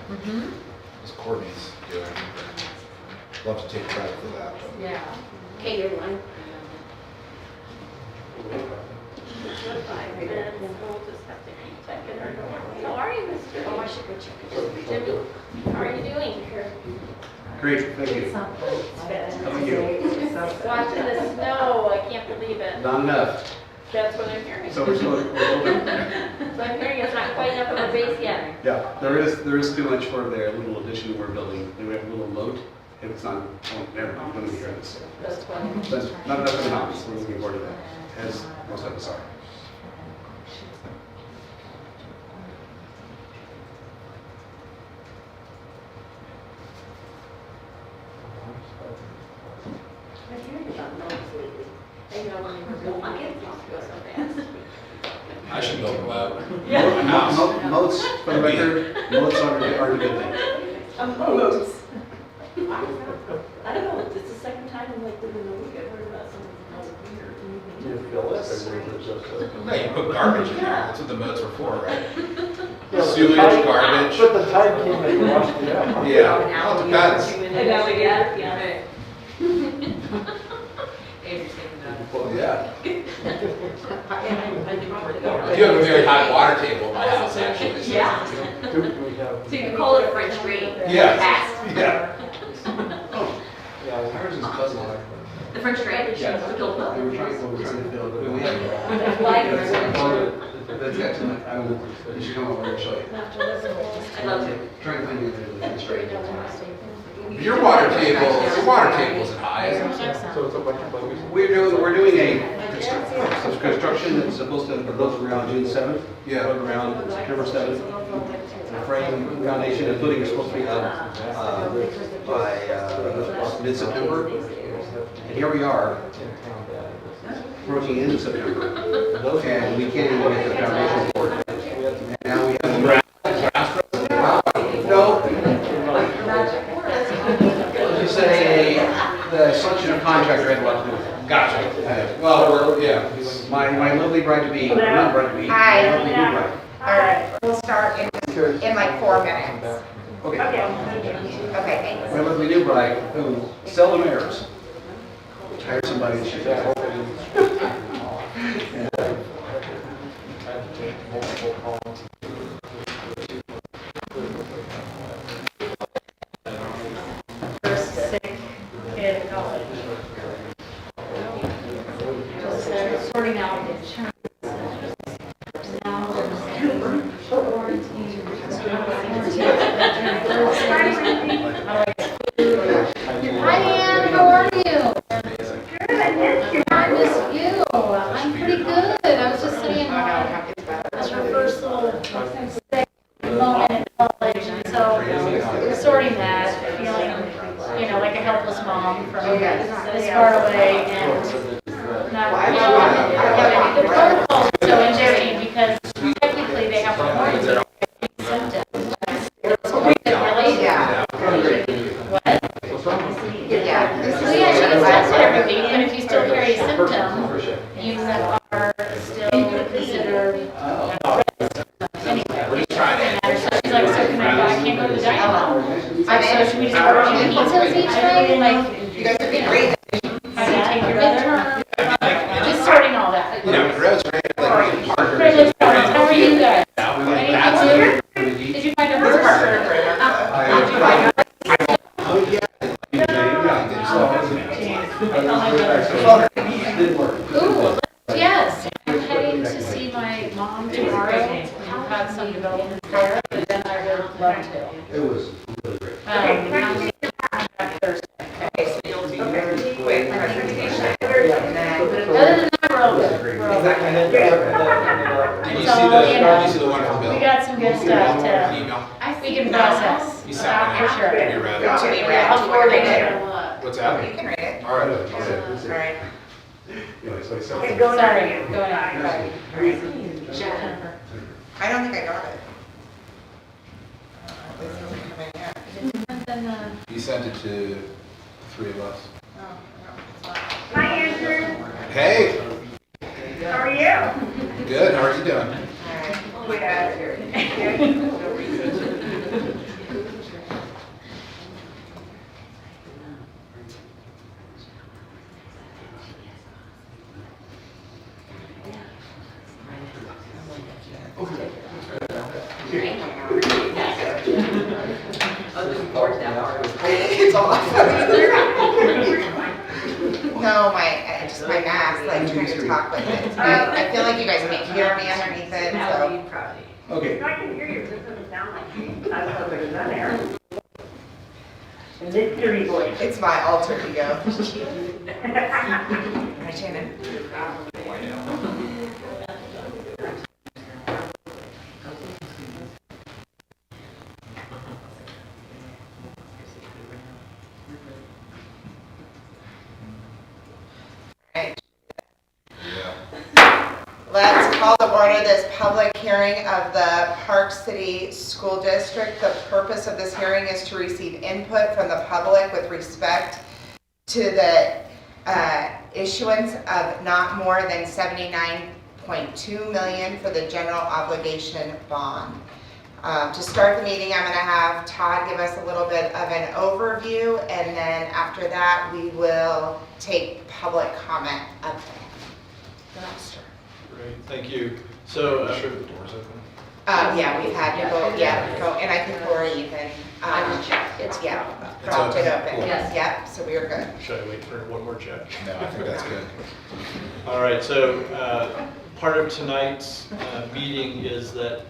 As Courtney's doing. Love to take credit for that. But. Yeah. Okay, you're one. How are you, Mr.? Oh, I should go check it. Jimmy, how are you doing? Great, thank you. How are you? Watching the snow, I can't believe it. Not enough. That's what I'm hearing. So we're still. So I'm hearing it's not quite enough of a base yet. Yeah, there is too much for their little addition we're building. We have a little moat. If it's not, oh, never mind, I'm going to hear this. That's funny. That's not enough for the mountains. We're looking forward to that, as most of us are. I'm hearing about moats lately. I know when they were building, I get to go so fast. I should build a boat. Moats, for the record, moats aren't a good thing. Moats. I don't know, it's the second time in like within a week I've heard about something that's weird. Do you feel it, or is it just No, you put garbage in there. That's what the moats were for, right? Yeah, Sewage, garbage. But the tide came and washed it out. Yeah, well, it depends. Well, yeah. You have a very high water table in my house, actually. So. Yeah. Do we have? So you can call it a French drain. Yes. Fast. Yeah. Yeah, Ours is cousin. The French drain? Yeah. The build up. We were trying to build, but we have. That's excellent. I will, you should come over and show you. I love it. Try and find you the straight. Your water table isn't high, is it? So it's a bunch of bugs. We're doing a construction that's supposed to be built around June 7th. Yeah. Around September 7th. The frame foundation and footing is supposed to be up by mid-September. And here we are, approaching end of September. And we can't even get the foundation for it. And now we have the no. You say the selection of contractor had a lot to do with it. Gotcha. Well, yeah. My lovely bride-to-be, not bride-to-be, Hi. my lovely new bride. All right, we'll start in like 4 minutes. Okay. Okay, thanks. My lovely new bride, who seldom errs, hired somebody that she First sick kid in college. Just sorting out insurance. Now quarantine. Hi, Ann. How are you? Good. I miss you. I'm pretty good. I was just saying, that's her first little sick moment in college, and so sorting that, feeling, like a helpless mom from this far away, and not, the protocol is so interesting because technically they have to quarantine symptoms. Well, yeah, she gets tested every week, but if you still carry a symptom, you are still considered anyway. So she's like, so can I go? I can't go to the dining hall. So should we just order you pizzas each night? Like, You guys would be great. how do you take your midterm? Just sorting all that. Privilege cards. How are you guys? Anything new? Did you find a horse? Did you find a Ooh, yes. I'm heading to see my mom tomorrow. I've had some development there, but then I would love to. It was really great. Thursday. Wait, Other than that, we're all good. We're all good. Did you see the one from Bill? We got some good stuff to, Email? we can process. You sent For it. sure. You read Go to it. me, Yeah, I'll forward it later. What's You that? can read it. All right. All right. Sorry, go ahead. Jennifer. I don't think I got it. This doesn't come in yet. Then, You sent it to the three of us. Oh, no, it's not. Hi, Andrew. Hey, How are you? good. How are you doing? All right. Good. I'll just board that part. It's off. No, my mask, like trying to talk with it. I feel like you guys can't hear me underneath it, Now so. you probably. Okay, I can hear you, it just doesn't sound like you. I thought there was none there. Mystery voice. It's my alter ego. Hi, Shannon. Right. Let's call to order this public hearing of the Park City School District. The purpose of this hearing is to receive input from the public with respect to the issuance of not more than $79.2 million for the general obligation bond. To start the meeting, I'm going to have Todd give us a little bit of an overview, and then after that, we will take public comment up there. Great, thank you. So, Sure the door's open. Yeah, we've had people, go, and I think Lori even, It's propped it open. Cool. Yes. Yep, so we were good. should I wait for one more check? No, I think that's good. All right, so part of tonight's meeting is that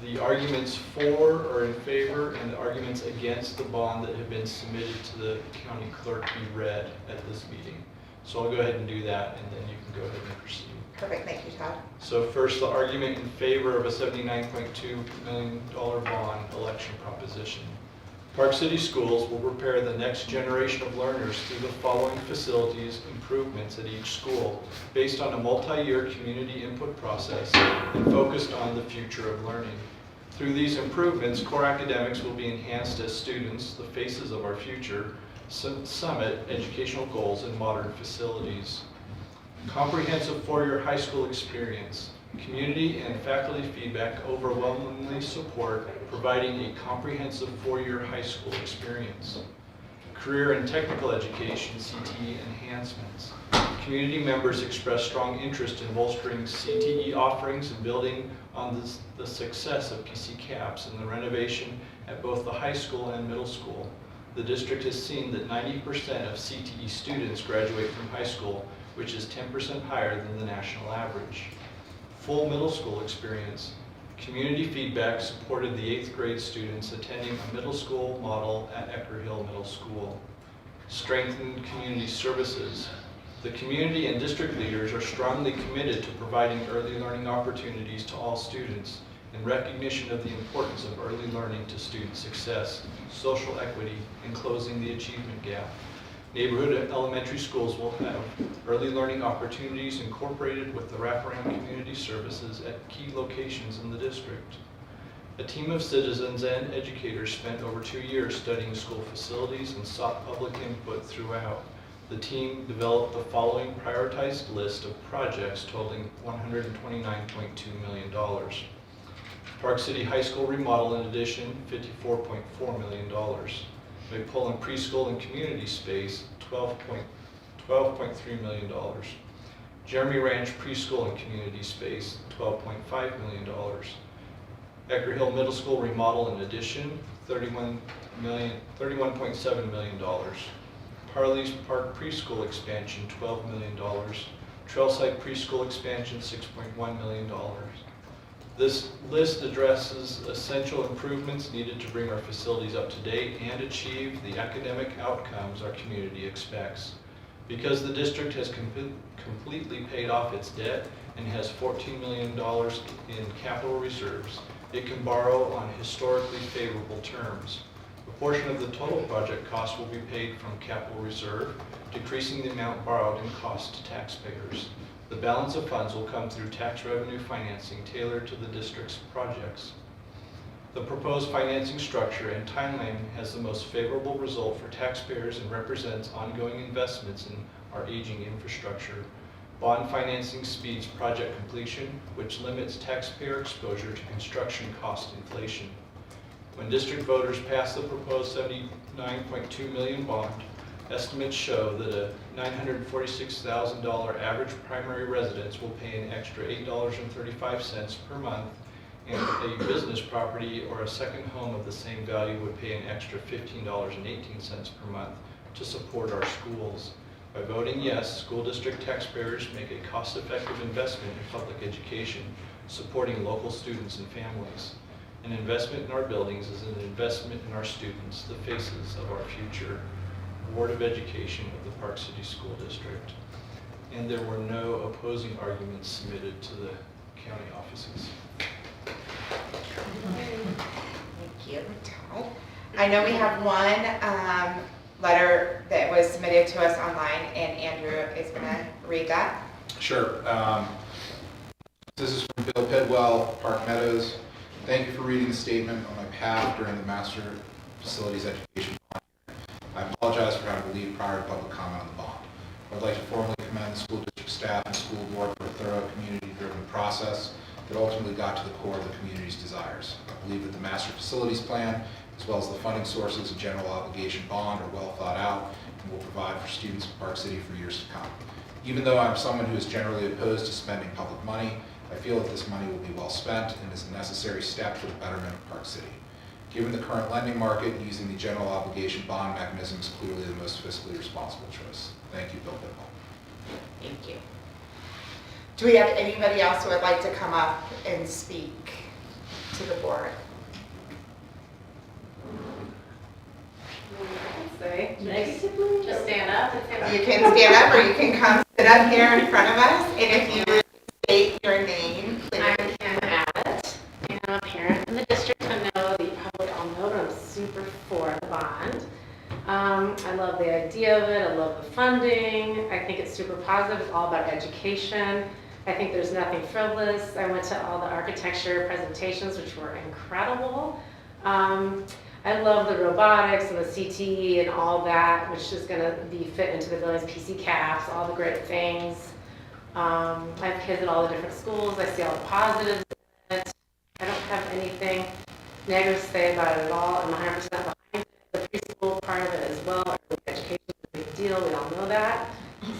the arguments for or in favor and the arguments against the bond that have been submitted to the county clerk be read at this meeting. So I'll go ahead and do that, and then you can go ahead and proceed. Perfect, thank you, Todd. So first, the argument in favor of a $79.2 million bond election proposition. Park City Schools will prepare the next generation of learners through the following facilities improvements at each school, based on a multi-year community input process and focused on the future of learning. Through these improvements, core academics will be enhanced as students, the faces of our future, summit educational goals and modern facilities. Comprehensive four-year high school experience. Community and faculty feedback overwhelmingly support providing a comprehensive four-year high school experience. Career and technical education, CTE enhancements. Community members express strong interest in bolstering CTE offerings and building on the success of PC CAPS and the renovation at both the high school and middle school. The district has seen that 90% of CTE students graduate from high school, which is 10% higher than the national average. Full middle school experience. Community feedback supported the 8th grade students attending a middle school model at Ecker Hill Middle School. Strengthened community services. The community and district leaders are strongly committed to providing early learning opportunities to all students in recognition of the importance of early learning to student success, social equity, and closing the achievement gap. Neighborhood elementary schools will have early learning opportunities incorporated with the wraparound community services at key locations in the district. A team of citizens and educators spent over 2 years studying school facilities and sought public input throughout. The team developed the following prioritized list of projects totaling $129.2 million. Park City High School remodel and addition, $54.4 million. McPullen Preschool and Community Space, $12.3 million. Jeremy Ranch Preschool and Community Space, $12.5 million. Ecker Hill Middle School remodel and addition, $31.7 million. Parley's Park Preschool expansion, $12 million. Trailside Preschool expansion, $6.1 million. This list addresses essential improvements needed to bring our facilities up to date and achieve the academic outcomes our community expects. Because the district has completely paid off its debt and has $14 million in capital reserves, it can borrow on historically favorable terms. A portion of the total project cost will be paid from capital reserve, decreasing the amount borrowed and cost to taxpayers. The balance of funds will come through tax revenue financing tailored to the district's projects. The proposed financing structure and timeline has the most favorable result for taxpayers and represents ongoing investments in our aging infrastructure. Bond financing speeds project completion, which limits taxpayer exposure to construction cost inflation. When district voters pass the proposed $79.2 million bond, estimates show that a $946,000 average primary residence will pay an extra $8.35 per month and a business property or a second home of the same value would pay an extra $15.18 per month to support our schools. By voting yes, school district taxpayers make a cost-effective investment in public education, supporting local students and families. An investment in our buildings is an investment in our students, the faces of our future. Board of Education of the Park City School District. And there were no opposing arguments submitted to the county offices. Thank you. I know we have one letter that was submitted to us online, and Andrew is going to read that. Sure. This is from Bill Pidwell, Park Meadows. Thank you for reading the statement on my behalf during the Master Facilities Education Bond hearing. I apologize for having to leave prior to public comment on the bond. I would like to formally commend the school district staff and school board for a thorough, community-driven process that ultimately got to the core of the community's desires. I believe that the Master Facilities Plan, as well as the funding sources of general obligation bond, are well thought out and will provide for students of Park City for years to come. Even though I'm someone who is generally opposed to spending public money, I feel that this money will be well spent and is a necessary step for the betterment of Park City. Given the current lending market, using the general obligation bond mechanism is clearly the most fiscally responsible choice. Thank you, Bill Pidwell. Thank you. Do we have anybody else who would like to come up and speak to the board? Negatively? Just stand up and say. You can stand up or you can come sit up here in front of us, and if you would state your name, please. I'm Kim Abbott, and I'm a parent in the district. I know that you probably all know, but I'm super for the bond. I love the idea of it. I love the funding. I think it's super positive. It's all about education. I think there's nothing frivolous. I went to all the architecture presentations, which were incredible. I love the robotics and the CTE and all that, which is going to be fit into the buildings, PC caps, all the great things. I have kids at all the different schools. I see all the positives in it. I don't have anything negative to say about it at all. I'm 100% behind it. The preschool part of it as well. Education is a big deal. We all know that.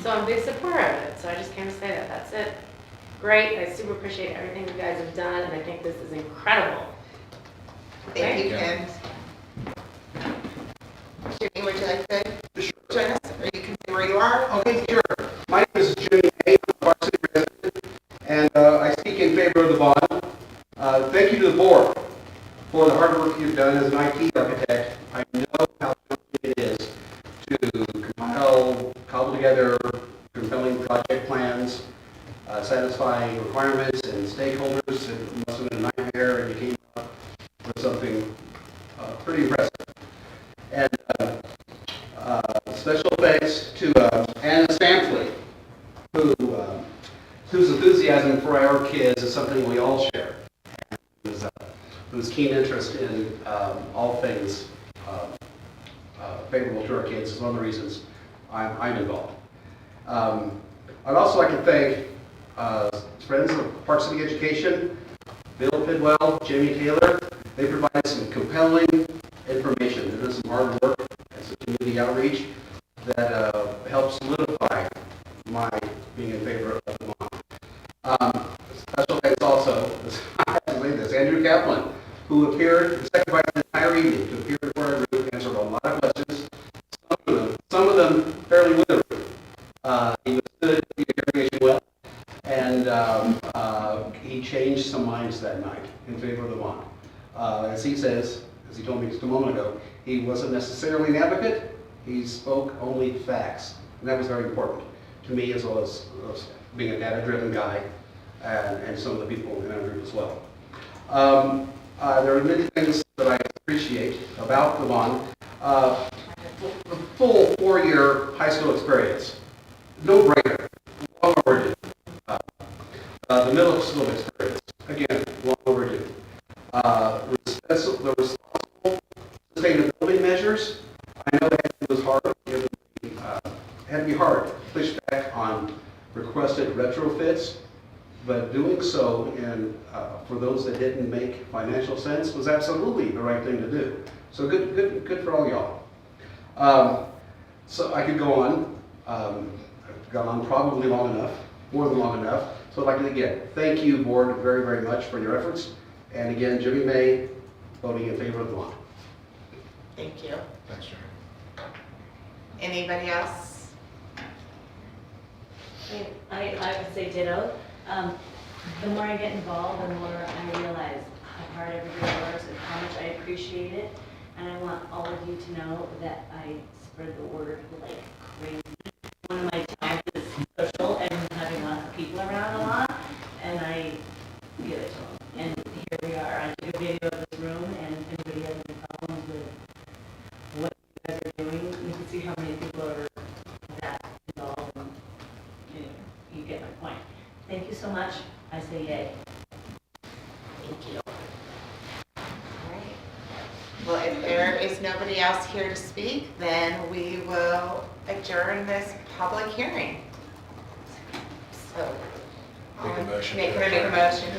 So I'm a big supporter of it. So I just came to say that. That's it. Great. I super appreciate everything you guys have done, and I think this is incredible. Thank you, Kim. Jimmy, would you like to join us, or you can say where you are? Okay, sure. My name is Jimmy A. I'm a Park City resident, and I speak in favor of the bond. Thank you to the board for the hard work you've done as an IT architect. I know how challenging it is to cobble together compelling project plans, satisfy requirements and stakeholders. It must have been a nightmare, and you came up with something pretty impressive. And special thanks to Anna Stampley, whose enthusiasm for our kids is something we all share. And whose keen interest in all things favorable to our kids is one of the reasons I'm involved. I'd also like to thank friends of Park City Education, Bill Pidwell, Jimmy Taylor. They provided some compelling information. There is some hard work and some community outreach that helps solidify my being in favor of the bond. Special thanks also, I have to say this, Andrew Kaplan, who appeared, sacrificed the entire evening to appear before our group, answered a lot of questions, some of them fairly literally. He withstood the interrogation well, and he changed some minds that night in favor of the bond. As he says, as he told me just a moment ago, he wasn't necessarily an advocate, he spoke only facts. And that was very important to me, as well as being a data-driven guy, and some of the people in our group as well. There are many things that I appreciate about the bond. The full 4-year high school experience, no brainer, long overdue. The middle school experience, again, long overdue. The responsible sustainability measures, I know it was hard. It had to be hard to push back on requested retrofits, but doing so for those that didn't make financial sense was absolutely the right thing to do. So good for all y'all. So I could go on. I've gone on probably long enough, more than long enough. So I'd like to again thank you, board, very, very much for your efforts. And again, Jimmy May voting in favor of the bond. Thank you. Thanks, Jeremy. Anybody else? I would say ditto. The more I get involved, the more I realize how hard everybody works and how much I appreciate it. And I want all of you to know that I spread the word like crazy. One of my talents is social and having lots of people around a lot, and I give it to them. And here we are. I took a video of this room, and if anybody has any problems with what you guys are doing, you can see how many people are that involved. And anyway, you get my point. Thank you so much. I say yay. Thank you. All right. Well, if there is nobody else here to speak, then we will adjourn this public hearing. So, Make a motion. Make a motion.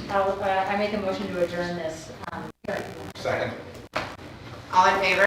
I make a motion to adjourn this hearing. Second. All in favor?